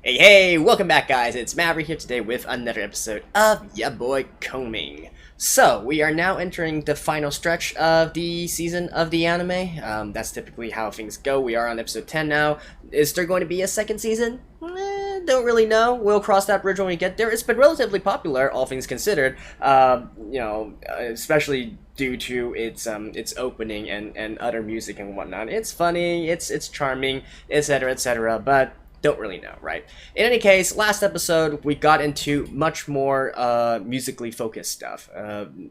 Hey, welcome back guys, it's Maverick here today with another episode of Ya Boy Kongming. So, we are now entering the final stretch of the season of the anime. That's typically how things go. We are on episode 10 now. Is there going to be a second season? Don't really know. We'll cross that bridge when we get there. It's been relatively popular, all things considered. Especially due to its opening and other music and whatnot. It's funny, it's charming, etc., but don't really know, right? In any case, last episode we got into much more musically focused stuff,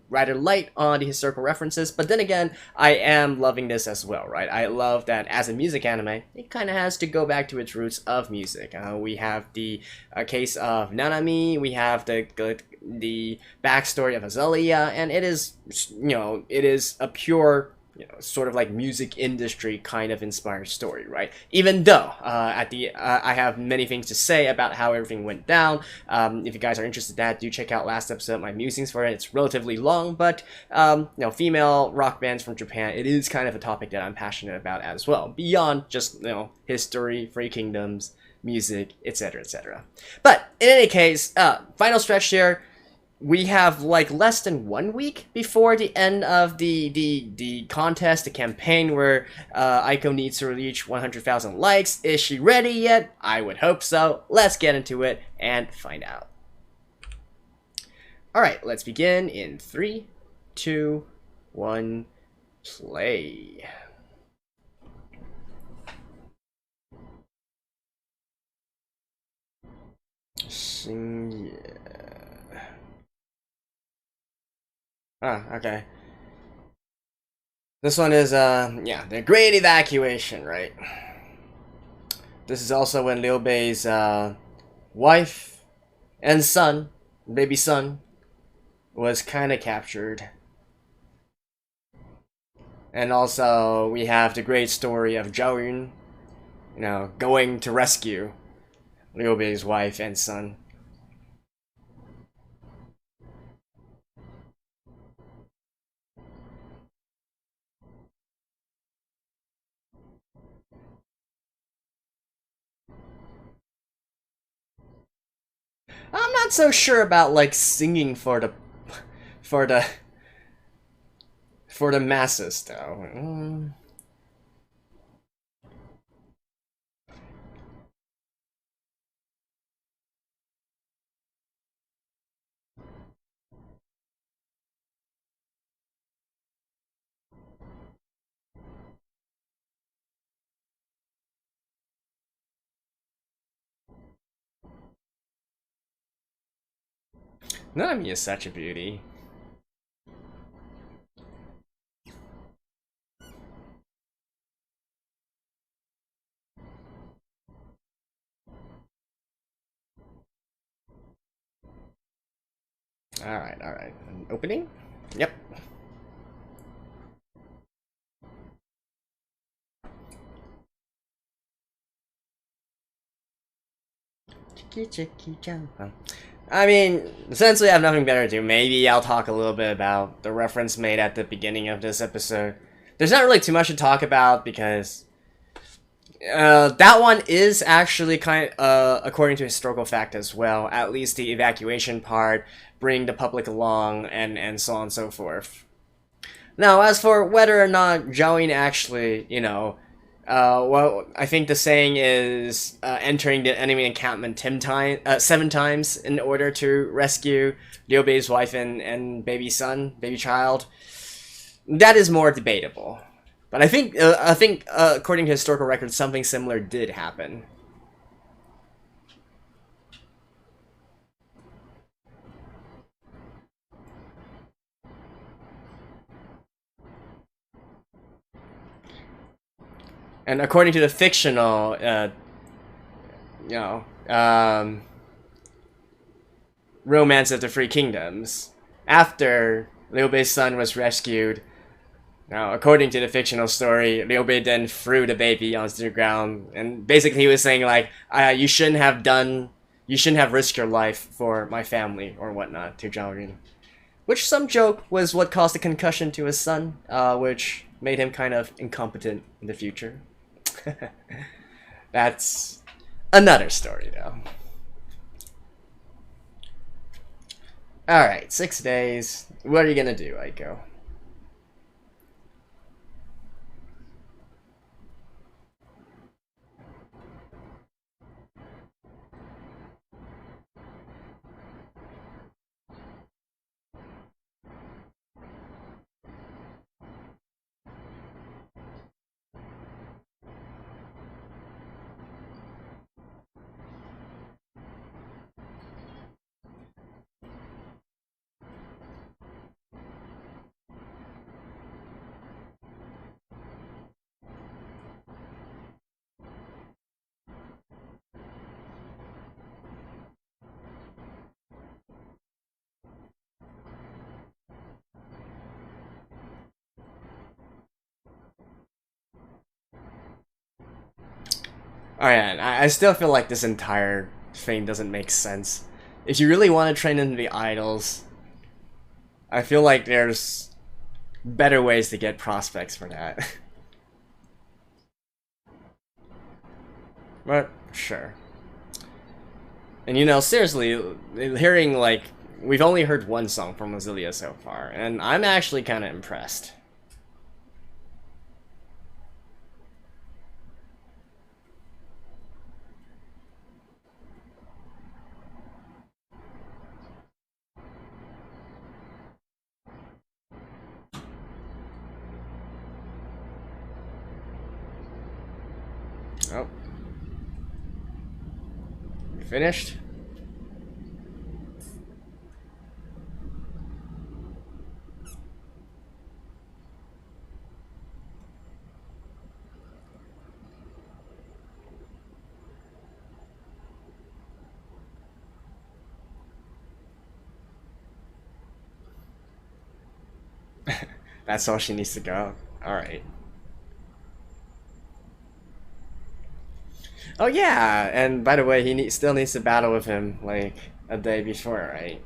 rather light on the historical references, but then again, I am loving this as well, right? I love that as a music anime, it kind of has to go back to its roots of music. We have the case of Nanami, we have the backstory of Azalea, and it is, it is a pure sort of like music industry kind of inspired story, right? Even though I have many things to say about how everything went down. If you guys are interested in that, do check out last episode, my musings for it. It's relatively long, but female rock bands from Japan, it is kind of a topic that I'm passionate about as well, beyond just history, Free Kingdoms, music, etc. But in any case, final stretch here. We have like less than 1 week before the end of the contest, the campaign where Eiko needs to reach 100,000 likes. Is she ready yet? I would hope so. Let's get into it and find out. Alright, let's begin in 3, 2, 1, play. Okay. This one is, the Great Evacuation, right? This is also when Liu Bei's, wife and son, baby son, was kind of captured. And also, we have the great story of Zhao Yun, going to rescue Liu Bei's wife and son. I'm not so sure about like singing for for the for the masses though. Nanami is such a beauty. Alright. Opening? Yep. I mean, essentially I have nothing better to do. Maybe I'll talk a little bit about the reference made at the beginning of this episode. There's not really too much to talk about because that one is actually according to historical fact as well. At least the evacuation part, bring the public along, and so on and so forth. Now, as for whether or not Zhao actually, well, I think the saying is entering the enemy encampment 7 times in order to rescue Liu Bei's wife and baby child. That is more debatable. But I think according to historical records, something similar did happen. And according to the fictional, Romance of the Three Kingdoms, after Liu Bei's son was rescued, now, according to the fictional story, Liu Bei then threw the baby onto the ground, and basically he was saying like, you shouldn't have risked your life for my family or whatnot to Zhao Yun. Which some joke was what caused the concussion to his son, which made him kind of incompetent in the future. That's Another story, though. Alright, 6 days. What are you gonna do, Aiko? Alright, I still feel like this entire thing doesn't make sense. If you really want to train into the idols, I feel like there's better ways to get prospects for that. But, sure. And you know, seriously, hearing like, we've only heard one song from Azealia so far, and I'm actually kind of impressed. Oh. You finished? That's all she needs to go. Alright. Oh yeah, and by the way, still needs to battle with him, like, a day before, right?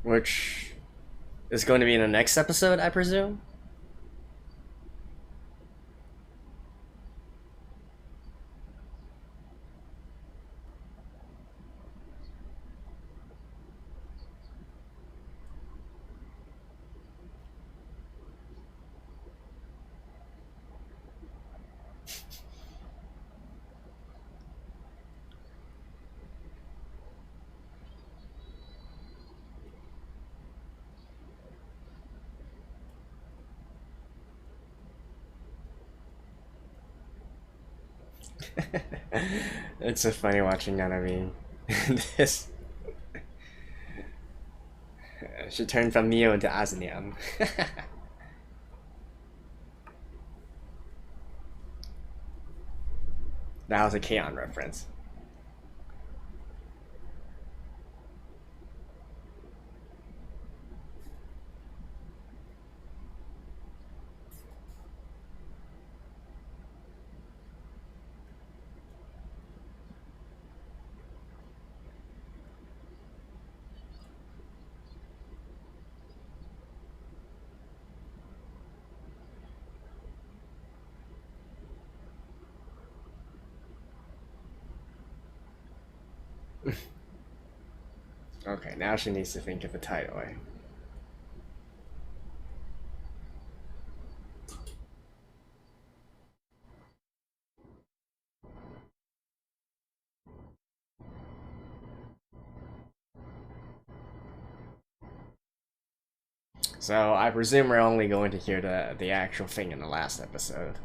Which is going to be in the next episode, I presume? It's so funny watching that, I mean. This. She turned from Neo into Asniam. That was a Kaon reference. Okay, now she needs to think of a title. So I presume we're only going to hear the actual thing in the last episode.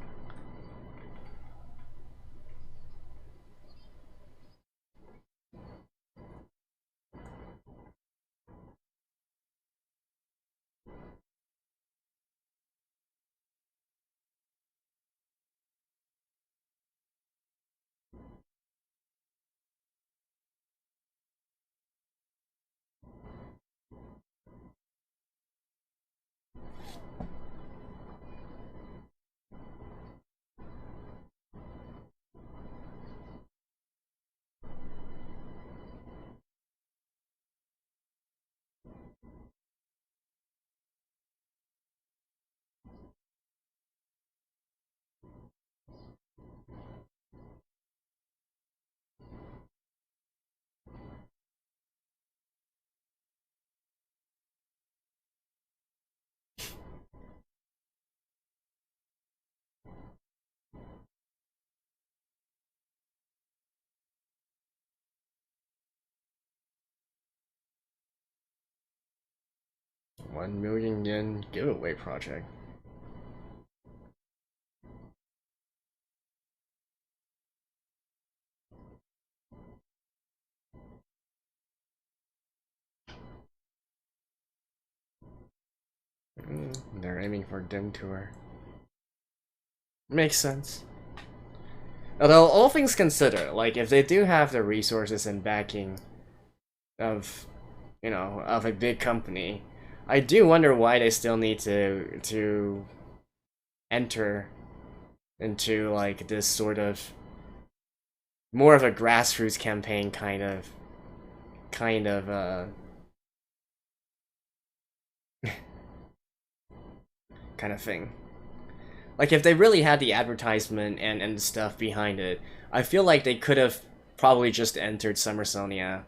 1 million yen giveaway project. They're aiming for Dim Tour. Makes sense. Although, all things considered, like, if they do have the resources and backing of, you know, of a big company, I do wonder why they still need to enter into, like, this sort of more of a grassroots campaign kind of kind of thing. Like, if they really had the advertisement and stuff behind it, I feel like they could have probably just entered SummerSonia,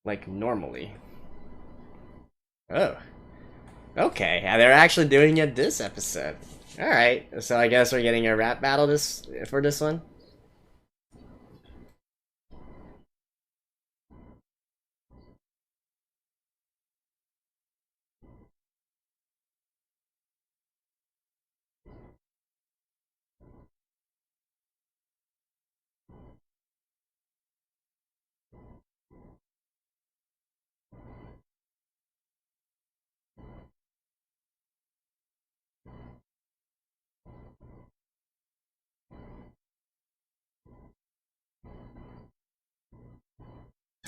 like, normally. Oh. Okay, yeah, they're actually doing it this episode. Alright, so I guess we're getting a rap battle for this one?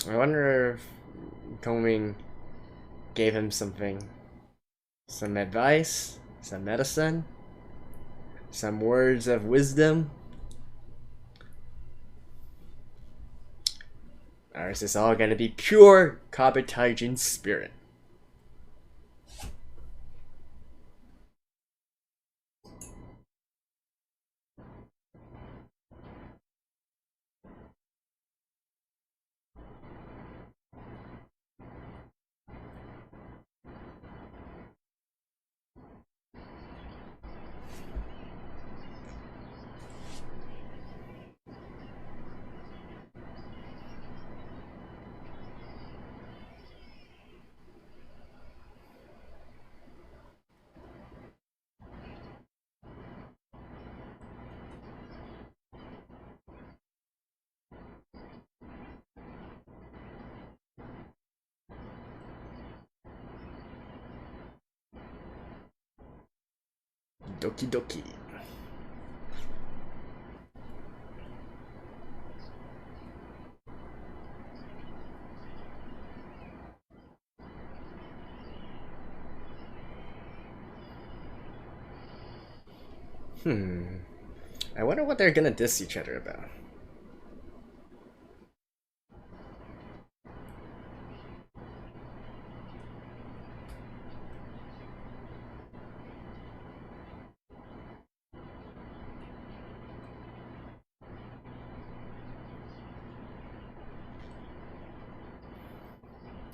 I wonder if Kongming gave him something. Some advice? Some medicine? Some words of wisdom? Or is this all gonna be pure Kabe spirit? Doki doki. I wonder what they're gonna diss each other about.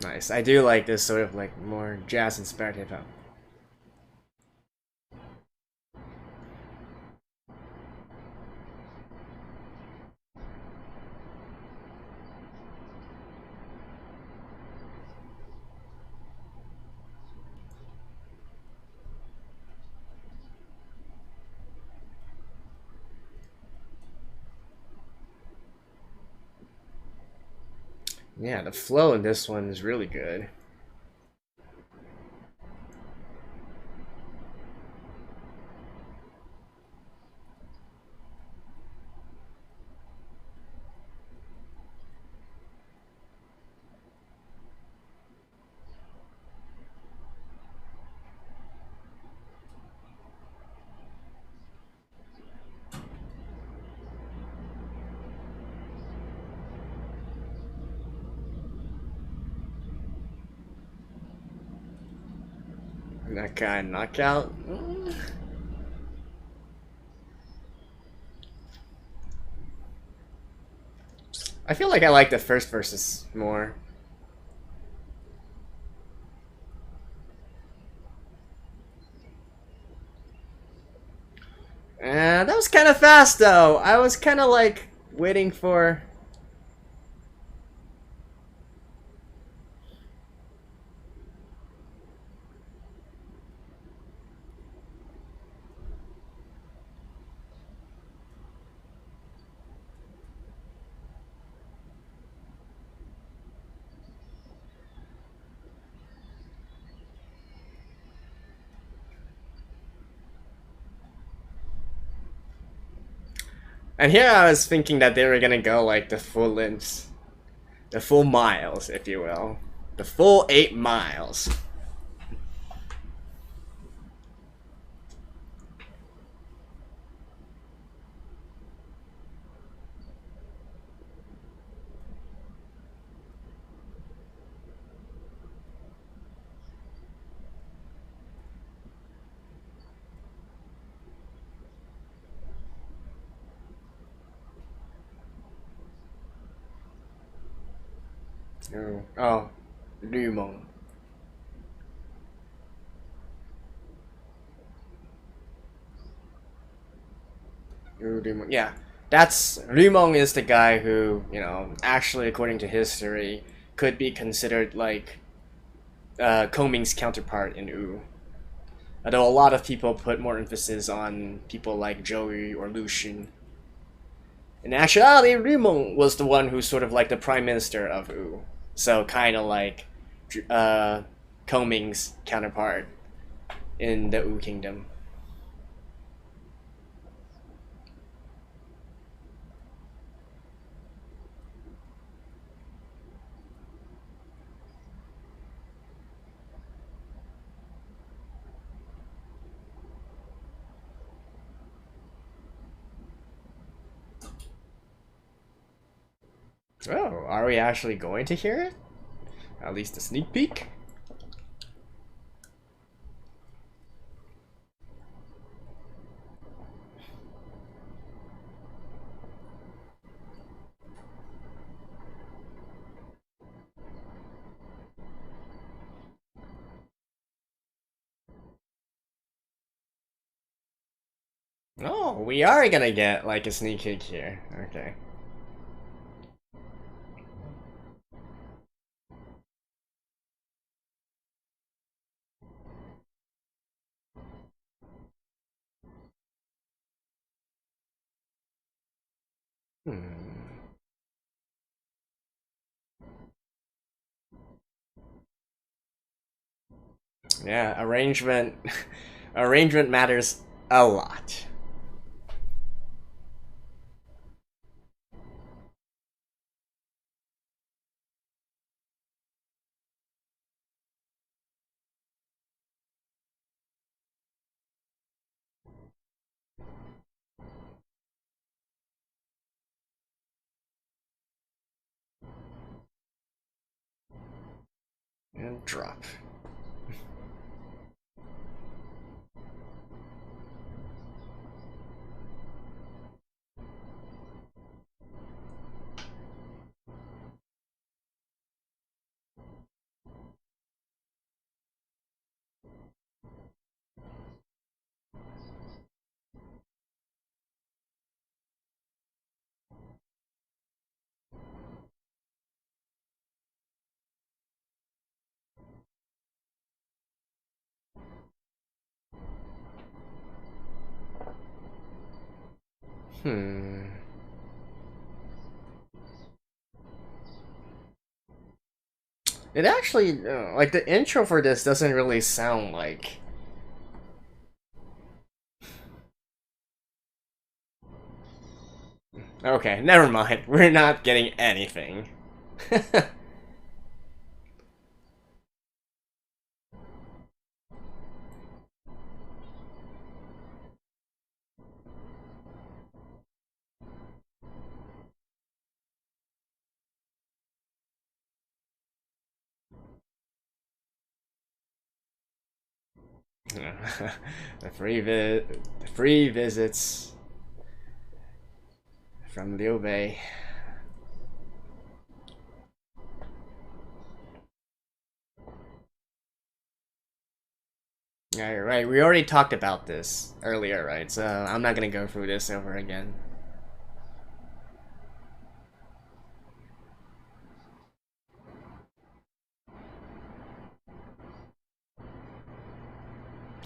Nice. I do like this sort of like more jazz-inspired hip-hop. Yeah, the flow in this one is really good. That guy knockout. I feel like I like the first verses more. That was kind of fast though. I was kind of like waiting for. And here I was thinking that they were gonna go like the full lengths, the full miles, if you will, the full 8 miles. Oh, Lumon. Yeah, that's Lumon is the guy who, actually according to history, could be considered like Kongming's counterpart in Wu. Although a lot of people put more emphasis on people like Joey or Lucian. In actuality, Lumon was the one who's sort of like the prime minister of Wu. So kind of like Kongming's counterpart in the Wu Kingdom. Oh, are we actually going to hear it? At least a sneak peek? Oh, we are gonna get like a sneak peek here. Okay. Hmm. Yeah, arrangement arrangement matters a lot. And drop. Hmm. It actually, like, the intro for this doesn't really sound like. Okay, never mind. We're not getting anything. The free visits from Liu Bei. Alright, right. We already talked about this earlier, right? So I'm not gonna go through this over again.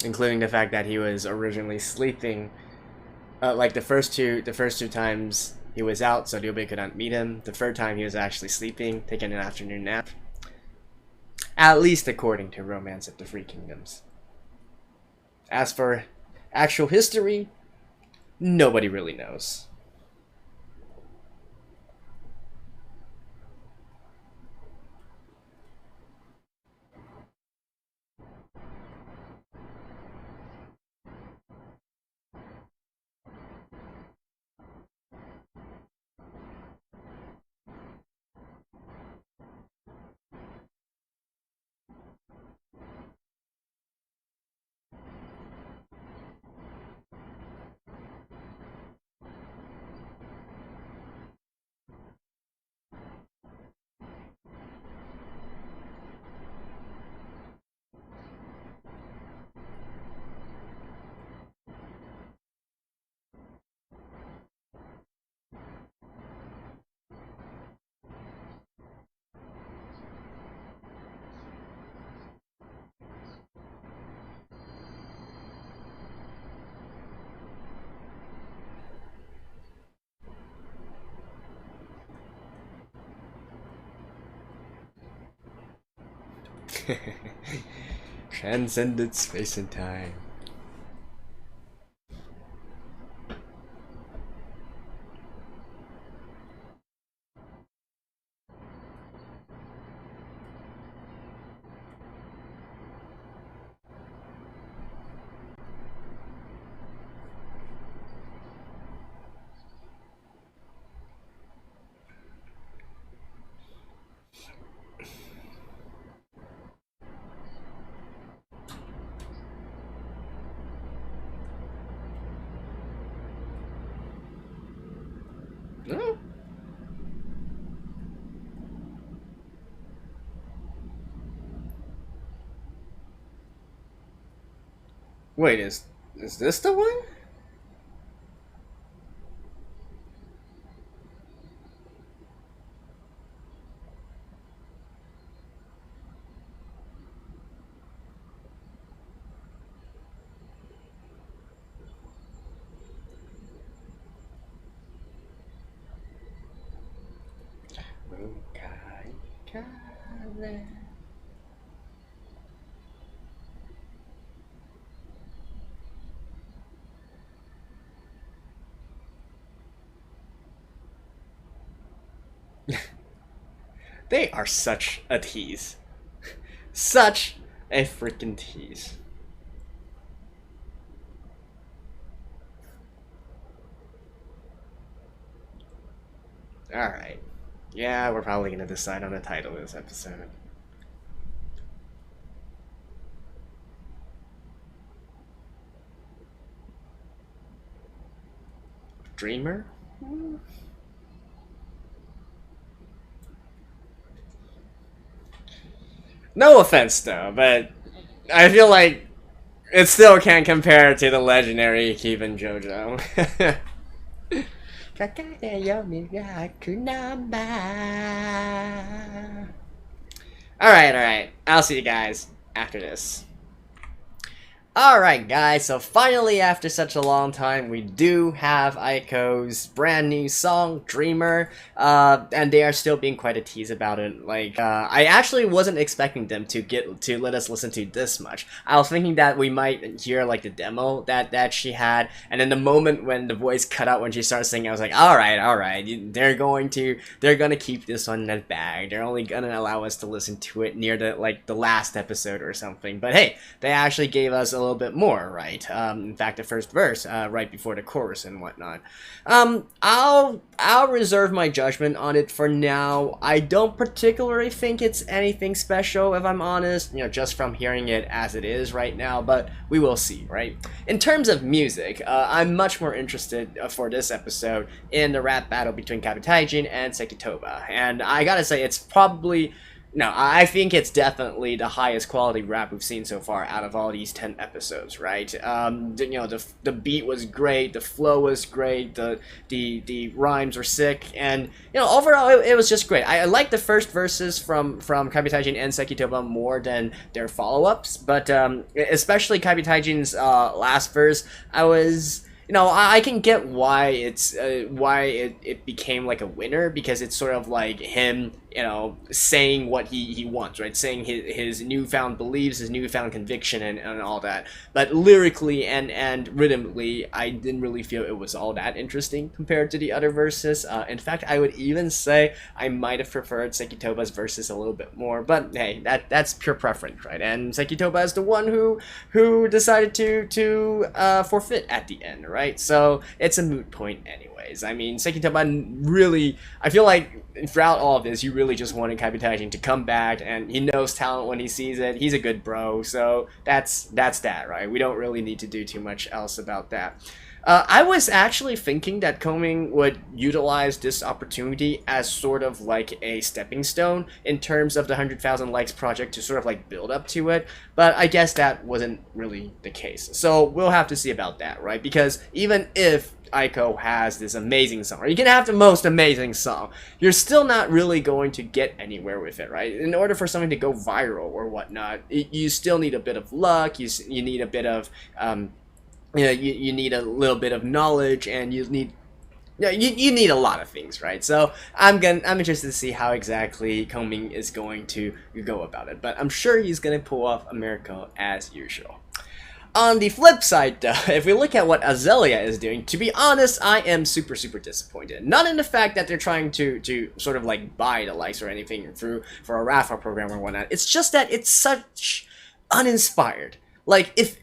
Including the fact that he was originally sleeping. Like the first two times he was out, so Liu Bei could not meet him. The third time he was actually sleeping, taking an afternoon nap. At least according to Romance of the Three Kingdoms. As for actual history, nobody really knows. Transcended space and time. No? Wait, is this the one? Okay. Kabe. They are such a tease. Such a freaking tease. Alright. Yeah, we're probably gonna decide on the title of this episode. Dreamer? No offense though, but I feel like it still can't compare to the legendary Keep JoJo. Alright. I'll see you guys after this. Alright guys, so finally after such a long time we do have Eiko's brand new song, Dreamer, and they are still being quite a tease about it. Like, I actually wasn't expecting them to let us listen to this much. I was thinking that we might hear like the demo that she had, and then the moment when the voice cut out when she started singing, I was like, alright, they're gonna keep this one in the bag. They're only gonna allow us to listen to it near the last episode or something. But hey, they actually gave us a little bit more, right? In fact, the first verse, right before the chorus and whatnot. I'll reserve my judgment on it for now. I don't particularly think it's anything special, if I'm honest, just from hearing it as it is right now, but we will see, right? In terms of music, I'm much more interested for this episode in the rap battle between Kabe and Sekitoba, and I gotta say, it's probably... No, I think it's definitely the highest quality rap we've seen so far out of all these 10 episodes, right? The beat was great, the flow was great, the rhymes were sick, and overall it was just great. I like the first verses from Kabe and Sekitoba more than their follow-ups, but especially Kabe last verse, I was... I can get why it became like a winner, because it's sort of like him, saying what he wants, right? Saying his newfound beliefs, his newfound conviction, and all that. But lyrically and rhythmically, I didn't really feel it was all that interesting compared to the other verses. In fact, I would even say I might have preferred Sekitoba's verses a little bit more. But hey, that's pure preference, right? And Sekitoba is the one who decided to forfeit at the end, right? So it's a moot point anyways. I mean, Sekitoba really, I feel like throughout all of this, you really just wanted Kabe to come back, and he knows talent when he sees it. He's a good bro, so that's that, right? We don't really need to do too much else about that. I was actually thinking that Kongming would utilize this opportunity as sort of like a stepping stone in terms of the 100,000 likes project to sort of like build up to it, but I guess that wasn't really the case. So we'll have to see about that, right? Because even if Eiko has this amazing song, or you can have the most amazing song, you're still not really going to get anywhere with it, right? In order for something to go viral or whatnot, you still need a bit of luck, you need a bit of, you need a little bit of knowledge, and you need Yeah, you need a lot of things, right? So I'm interested to see how exactly Kongming is going to go about it, but I'm sure he's gonna pull off a miracle as usual. On the flip side, though, if we look at what Azalea is doing, to be honest, I am super disappointed. Not in the fact that they're trying to sort of like buy the likes or anything through for a raffle program or whatnot. It's just that it's such uninspired. Like if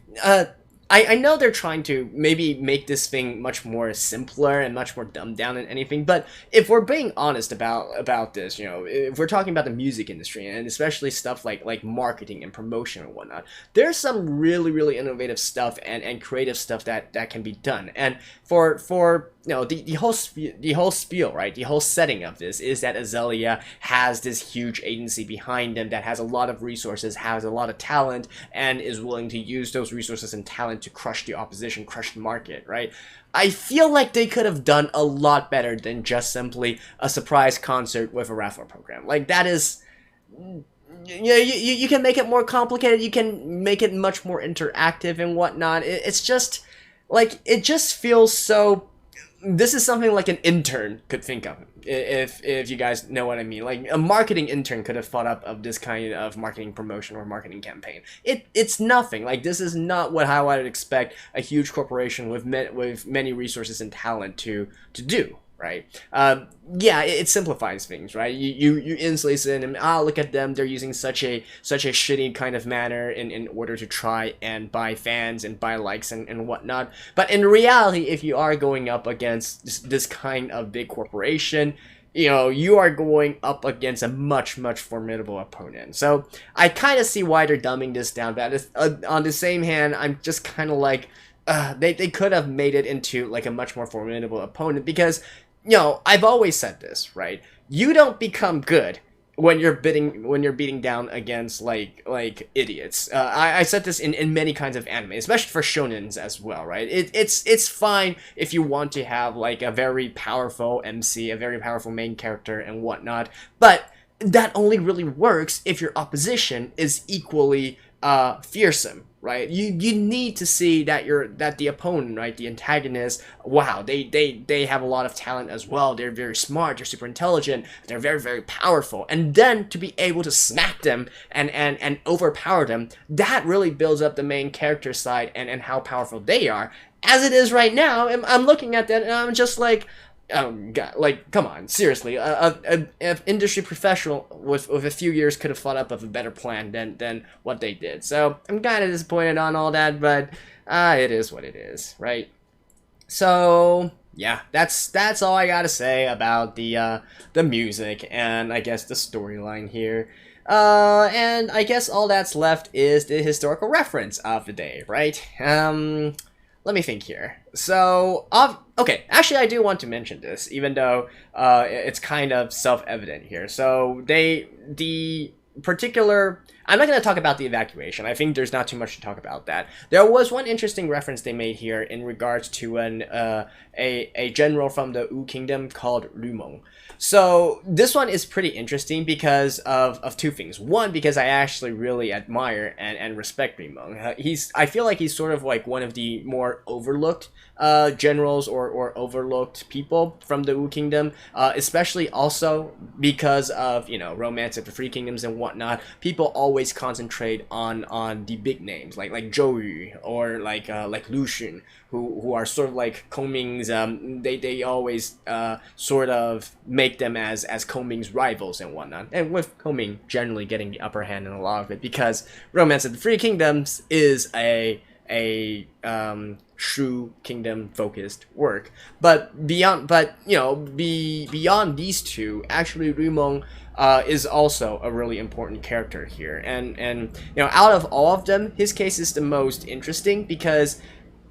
I know they're trying to maybe make this thing much more simpler and much more dumbed down than anything, but if we're being honest about this, you know, if we're talking about the music industry and especially stuff like marketing and promotion and whatnot, there's some really innovative stuff and creative stuff that can be done. And for you know, the whole spiel, right? The whole setting of this is that Azalea has this huge agency behind them that has a lot of resources, has a lot of talent, and is willing to use those resources and talent to crush the opposition, crush the market, right? I feel like they could have done a lot better than just simply a surprise concert with a raffle program. Like, that is... You can make it more complicated, you can make it much more interactive and whatnot. It's just... like, it just feels so... this is something like an intern could think of, if you guys know what I mean. Like, a marketing intern could have thought up of this kind of marketing promotion or marketing campaign. It's nothing. Like, this is not how I would expect a huge corporation with many resources and talent to do. Right? Yeah, it simplifies things, right? You instantly sit and look at them. They're using such a shitty kind of manner in order to try and buy fans and buy likes and whatnot. But in reality, if you are going up against this kind of big corporation, you know, you are going up against a much formidable opponent. So I kind of see why they're dumbing this down. But on the same hand, I'm just kind of like, they could have made it into like a much more formidable opponent, because, you know, I've always said this, right? You don't become good when you're beating down against like idiots. I said this in many kinds of anime, especially for shonens as well, right? It's fine if you want to have like a very powerful MC, a very powerful main character and whatnot, but that only really works if your opposition is equally fearsome, right? You need to see that the opponent, right, the antagonist, wow, they have a lot of talent as well. They're very smart, they're super intelligent, they're very powerful, and then to be able to smack them and overpower them, that really builds up the main character side and how powerful they are. As it is right now, I'm looking at that and I'm just like, oh god, like, come on, seriously, a industry professional with a few years could have thought up of a better plan than what they did. So I'm kind of disappointed on all that, but it is what it is, right? So yeah, that's all I gotta say about the music and I guess the storyline here. And I guess all that's left is the historical reference of the day, right? Let me think here. So, okay, actually I do want to mention this, even though it's kind of self-evident here. So, the particular... I'm not going to talk about the evacuation. I think there's not too much to talk about that. There was one interesting reference they made here in regards to a general from the Wu Kingdom called Rumong. So this one is pretty interesting because of two things. One, because I actually really admire and respect Rumong. I feel like he's sort of like one of the more overlooked generals or overlooked people from the Wu Kingdom, especially also because of, you know, Romance of the Three Kingdoms and whatnot. People always concentrate on the big names like Zhou Yu or like Lu Xun, who are sort of like Kongming's. They always sort of make them as Kongming's rivals and whatnot, and with Kongming generally getting the upper hand in a lot of it because Romance of the Three Kingdoms is a Shu Kingdom focused work. But beyond these two, actually Rumong is also a really important character here, and you know, out of all of them, his case is the most interesting because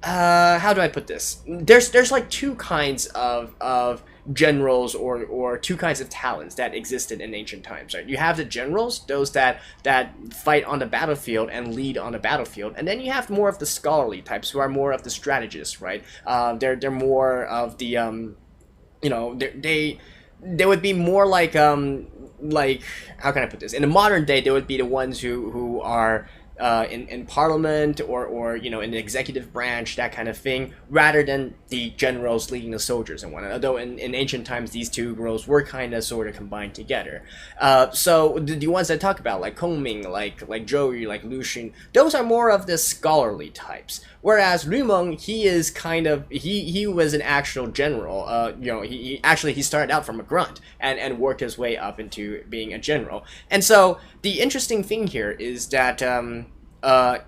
how do I put this? There's like two kinds of generals or two kinds of talents that existed in ancient times, right? You have the generals, those that fight on the battlefield and lead on the battlefield, and then you have more of the scholarly types who are more of the strategists, right? They're more of the you know, they would be more like how can I put this? In the modern day, they would be the ones who are in parliament or in the executive branch, that kind of thing, rather than the generals leading the soldiers and whatnot. Although in ancient times these two roles were kind of sort of combined together. So the ones I talk about, like Kongming, like Zhou Yu, like Lu Xun, those are more of the scholarly types. Whereas Lu Meng, he is kind of he was an actual general. He started out from a grunt and worked his way up into being a general. And so the interesting thing here is that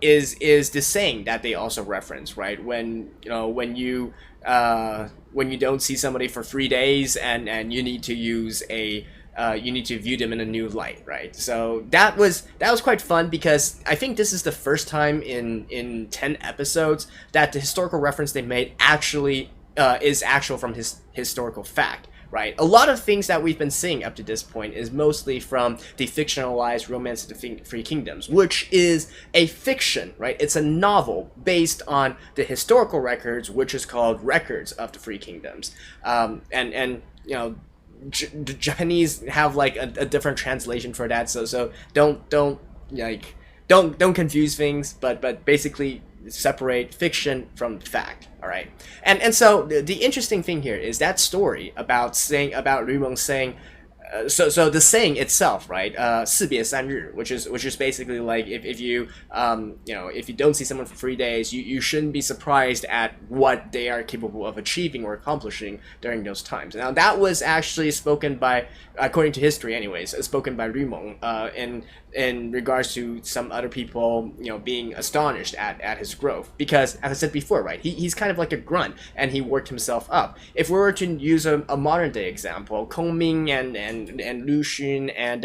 is the saying that they also reference, right? When you don't see somebody for 3 days and you need to use you need to view them in a new light, right? So that was quite fun, because I think this is the first time in 10 episodes that the historical reference they made actually is actual from historical fact. Right, a lot of things that we've been seeing up to this point is mostly from the fictionalized Romance of the Three Kingdoms, which is a fiction, right? It's a novel based on the historical records, which is called Records of the Three Kingdoms. And the Japanese have like a different translation for that, so don't confuse things, but basically separate fiction from fact. All right, and so the interesting thing here is that story about Lu Meng saying, so the saying itself, right? 4别3日, which is basically like if you don't see someone for 3 days, you shouldn't be surprised at what they are capable of achieving or accomplishing during those times. Now that was actually spoken by, according to history, anyways, spoken by Lu Meng in regards to some other people, being astonished at his growth, because as I said before, right, he's kind of like a grunt and he worked himself up. If we were to use a modern day example, Kongming and Lu Xun and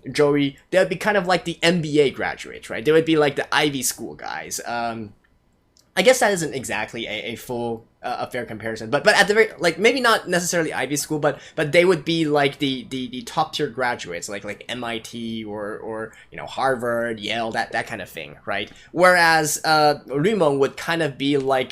Zhou Yu, they would be kind of like the MBA graduates, right? They would be like the Ivy School guys. I guess that isn't exactly a full a fair comparison, but at the very, like, maybe not necessarily Ivy School, but they would be like the top tier graduates, like MIT or Harvard, Yale, that kind of thing, right? Whereas Lu Meng would kind of be like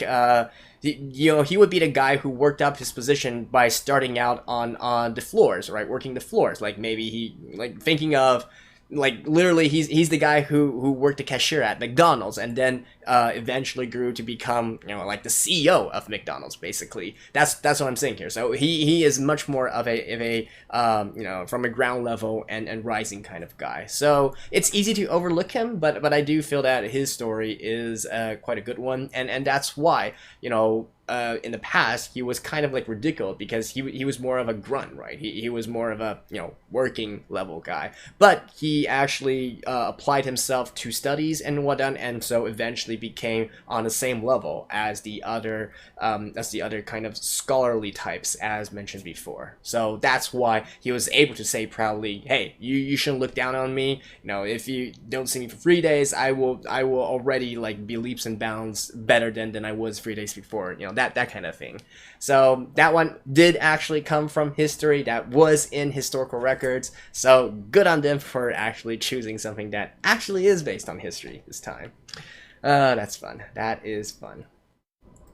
he would be the guy who worked up his position by starting out on the floors, right? Working the floors, like maybe he thinking of. Like literally, he's the guy who worked the cashier at McDonald's and then eventually grew to become like the CEO of McDonald's. Basically, that's what I'm saying here. So he is much more of a from a ground level and rising kind of guy. So it's easy to overlook him, but I do feel that his story is quite a good one, and that's why in the past he was kind of like ridiculed, because he was more of a grunt, right? He was more of a working level guy, but he actually applied himself to studies and whatnot, and so eventually became on the same level as the other kind of scholarly types as mentioned before. So that's why he was able to say proudly, hey, you shouldn't look down on me. If you don't see me for 3 days, I will already like be leaps and bounds better than I was 3 days before. That kind of thing. So that one did actually come from history, that was in historical records, so good on them for actually choosing something that actually is based on history this time. That's fun. That is fun.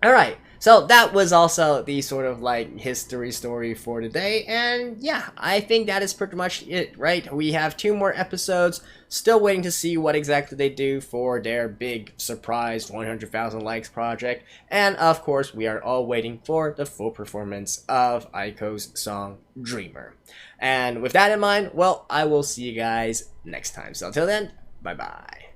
Alright, so that was also the sort of like history story for today, and yeah, I think that is pretty much it, right? We have 2 more episodes, still waiting to see what exactly they do for their big surprise 100,000 likes project, and of course we are all waiting for the full performance of Aiko's song Dreamer. And with that in mind, well, I will see you guys next time. So until then, bye bye.